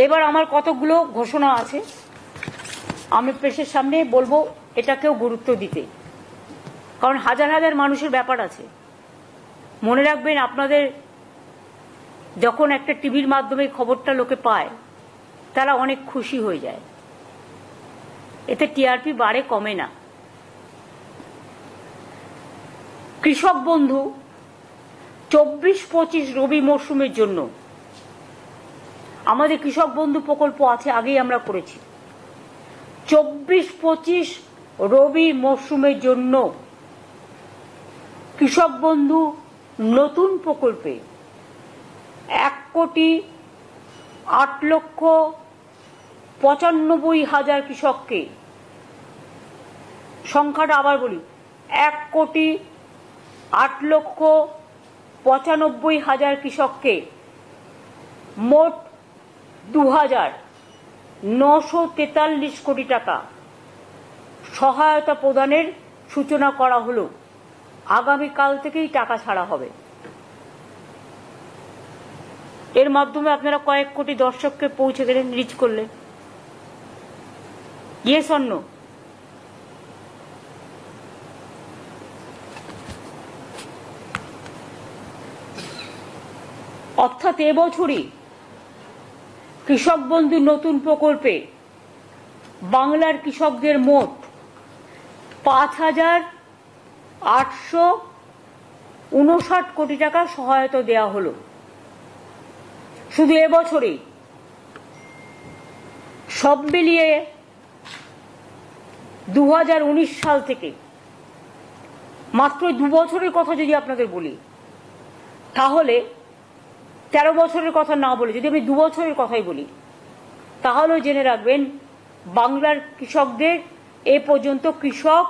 এবার আমার কতগুলো ঘোষণা আছে, আমি প্রেসের সামনে বলবো এটাকেও গুরুত্ব দিতে, কারণ হাজার হাজার মানুষের ব্যাপার আছে। মনে রাখবেন, আপনাদের যখন একটা টিভির মাধ্যমে খবরটা লোকে পায়, তারা অনেক খুশি হয়ে যায়, এতে টিআরপি বাড়ে, কমে না। কৃষক বন্ধু 24-25 রবি মরশুমের জন্য আমাদের কৃষক বন্ধু প্রকল্প আছে, আগেই আমরা করেছি। 24-25 রবি মরশুমের জন্য কৃষক বন্ধু নতুন প্রকল্পে 1,08,95,000 কৃষককে, সংখ্যাটা আবার বলি, 1,08,95,000 কৃষককে মোট 2,943 কোটি টাকা সহায়তা প্রদানের সূচনা করা হলো। আগামীকাল থেকেই টাকা ছাড়া হবে। এর মাধ্যমে আপনারা কয়েক কোটি দর্শককে পৌঁছে গেলেন, রিচ করলেন। Yes or no? অর্থাৎ এবছরই কৃষক বন্ধু নতুন প্রকল্পে বাংলার কৃষকদের মোট 5,859 কোটি টাকা সহায়তা দেওয়া হলো। শুধু এবছরেই সব মিলিয়ে 2019 সাল থেকে, মাত্র 2 বছরের কথা যদি আপনাদের বলি, তাহলে 13 বছরের কথা না বলে যদি আমি 2 বছরের কথাই বলি, তাহলেও জেনে রাখবেন বাংলার কৃষকদের এ পর্যন্ত কৃষক,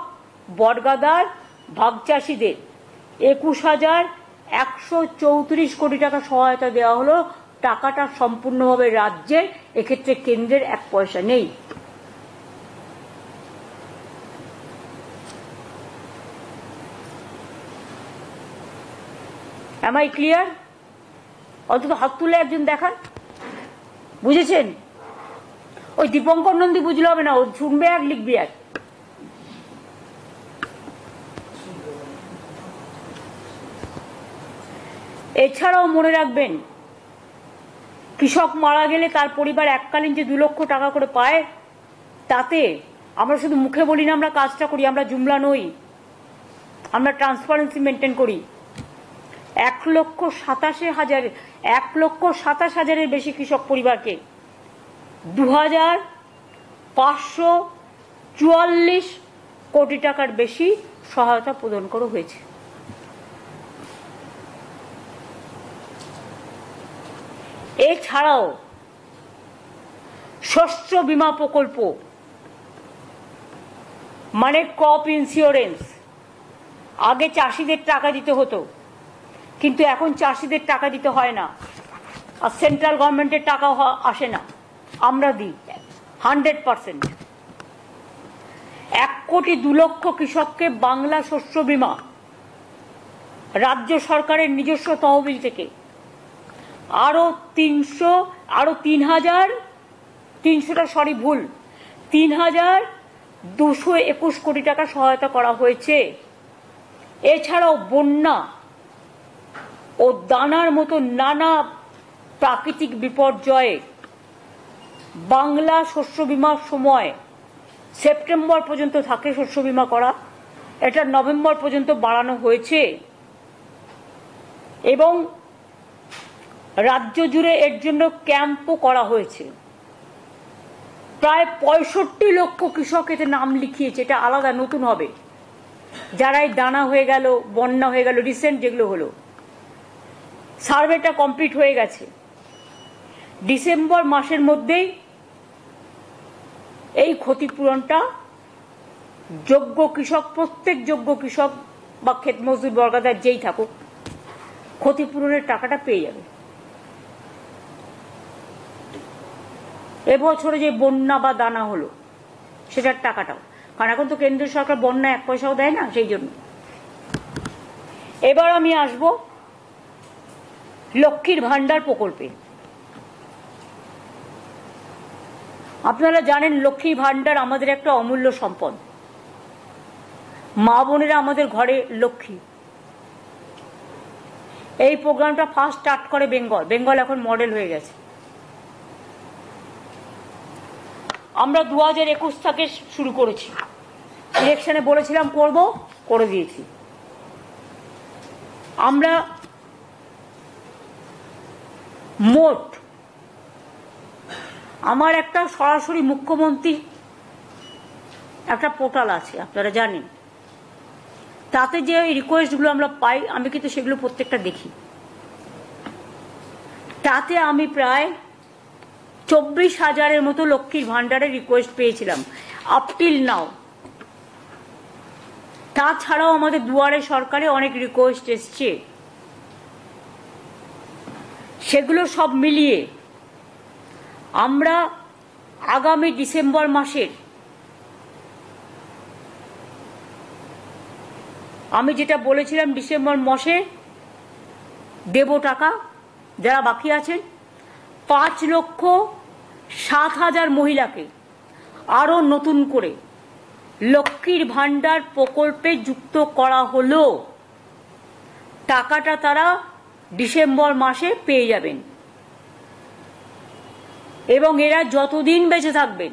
বর্গাদার, ভাগচাষীদের 21,134 কোটি টাকা সহায়তা দেওয়া হলো। টাকাটা সম্পূর্ণভাবে রাজ্যের, এক্ষেত্রে কেন্দ্রের 1 পয়সা নেই। Am I clear? অন্তত হাত তুলে একজন দেখান, বুঝেছেন? ওই দীপঙ্কর নন্দী বুঝলে হবে না, ও শুনবে এক, লিখবি এক। এছাড়াও মনে রাখবেন, কৃষক মারা গেলে তার পরিবার এককালীন যে 2 লক্ষ টাকা করে পায়, তাতে আমরা শুধু মুখে বলি না, আমরা কাজটা করি, আমরা জুমলা নই, আমরা ট্রান্সপারেন্সি মেনটেন করি। 1,27,000 বেশি কৃষক পরিবারকে 2,544 কোটি টাকার বেশি সহায়তা প্রদান করা হয়েছে। এছাড়াও শস্য বীমা প্রকল্প, মানে ক্রপ ইন্স্যুরেন্স, আগে চাষিদের টাকা দিতে হতো, কিন্তু এখন চাষিদের টাকা দিতে হয় না, আর সেন্ট্রাল গভর্নমেন্টের টাকা আসে না, আমরা দিই 100%। 1,02,00,000 কৃষককে বাংলা শস্য বীমা রাজ্য সরকারের নিজস্ব তহবিল থেকে আরো 3,221 কোটি টাকা সহায়তা করা হয়েছে। এছাড়াও বন্যা ও দানার মতো নানা প্রাকৃতিক বিপর্যয়ে বাংলা শস্য বীমার সময় সেপ্টেম্বর পর্যন্ত থাকে শস্য বীমা করা, এটা নভেম্বর পর্যন্ত বাড়ানো হয়েছে এবং রাজ্য জুড়ে এর জন্য ক্যাম্পও করা হয়েছে। প্রায় 65 লক্ষ কৃষক এতে নাম লিখিয়েছে। এটা আলাদা নতুন হবে, যারা এই দানা হয়ে গেল, বন্যা হয়ে গেল, রিসেন্ট যেগুলো হলো, সার্ভেটা কমপ্লিট হয়ে গেছে। ডিসেম্বর মাসের মধ্যেই এই ক্ষতিপূরণটা যোগ্য কৃষক, প্রত্যেক যোগ্য কৃষক বা ক্ষেত মজদুর বর্গাদার যেই থাকুক, ক্ষতিপূরণের টাকাটা পেয়ে যাবে। এবছরে যে বন্যা বা দানা হলো সেটার টাকাটাও, কারণ এখন তো কেন্দ্রীয় সরকার বন্যা 1 পয়সাও দেয় না, সেই জন্য। এবার আমি আসব লক্ষ্মীর ভান্ডার প্রকল্পে। আপনারা জানেন লক্ষ্মী ভান্ডার আমাদের একটা অমূল্য সম্পদ। মা বোনেরা আমাদের ঘরে লক্ষ্মী। এই প্রোগ্রামটা ফার্স্ট স্টার্ট করে বেঙ্গল। বেঙ্গল এখন মডেল হয়ে গেছে। আমরা 2021 থেকে শুরু করেছি। ইলেকশনে বলেছিলাম করব, করে দিয়েছি। আমরা মোট আমার একটা সরাসরি মুখ্যমন্ত্রী একটা পোর্টাল আছে, আপনারা জানেন। তাতে যে রিকোয়েস্টগুলো আমরা পাই, আমি কিন্তু সেগুলো প্রত্যেকটা দেখি। তাতে আমি প্রায় 24,000-এর মতো লক্ষ্মীর ভান্ডারের রিকোয়েস্ট পেয়েছিলাম আপ টিল নাও। তাছাড়াও আমাদের দুয়ারে সরকারে অনেক রিকোয়েস্ট এসছে। সেগুলো সব মিলিয়ে আমরা আগামী ডিসেম্বর মাসের, আমি যেটা বলেছিলাম ডিসেম্বর মাসে দেব টাকা যারা বাকি আছেন, 5,07,000 মহিলাকে আরো নতুন করে লক্ষ্মীর ভান্ডার প্রকল্পে যুক্ত করা হলো। টাকাটা তারা ডিসেম্বর মাসে পেয়ে যাবেন এবং এরা যতদিন বেঁচে থাকবেন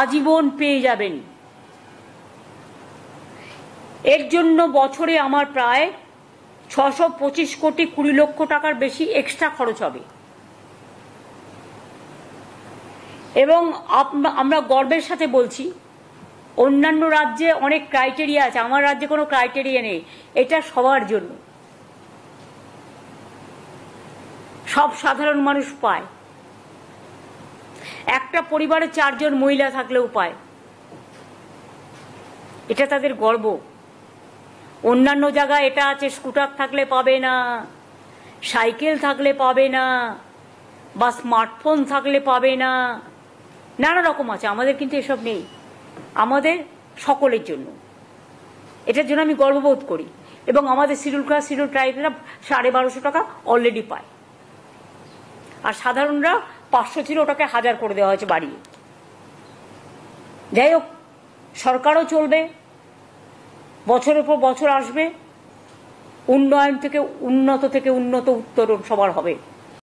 আজীবন পেয়ে যাবেন। এর জন্য বছরে আমার প্রায় 625 কোটি 20 লক্ষ টাকার বেশি এক্সট্রা খরচ হবে। এবং আমরা গর্বের সাথে বলছি, অন্যান্য রাজ্যে অনেক ক্রাইটেরিয়া আছে, আমার রাজ্যে কোনো ক্রাইটেরিয়া নেই। এটা সবার জন্য, সব সাধারণ মানুষ পায়। একটা পরিবারে 4 জন মহিলা থাকলেও পায়। এটা তাদের গর্ব। অন্যান্য জায়গায় এটা আছে, স্কুটার থাকলে পাবে না, সাইকেল থাকলে পাবে না, বা স্মার্টফোন থাকলে পাবে না, নানা রকম আছে। আমাদের কিন্তু এসব নেই, আমাদের সকলের জন্য। এটার জন্য আমি গর্ববোধ করি। এবং আমাদের শিডিউল কাস্ট শিডিউল ট্রাইবেরা 1250 টাকা অলরেডি পায়, আর সাধারণরা 500 ছিল, ওটাকে 1000 করে দেওয়া হয়েছে বাড়িয়ে। যাই হোক, সরকারও চলবে, বছরের পর বছর আসবে, উন্নয়ন থেকে উন্নত থেকে উন্নত উত্তরণ সবার হবে।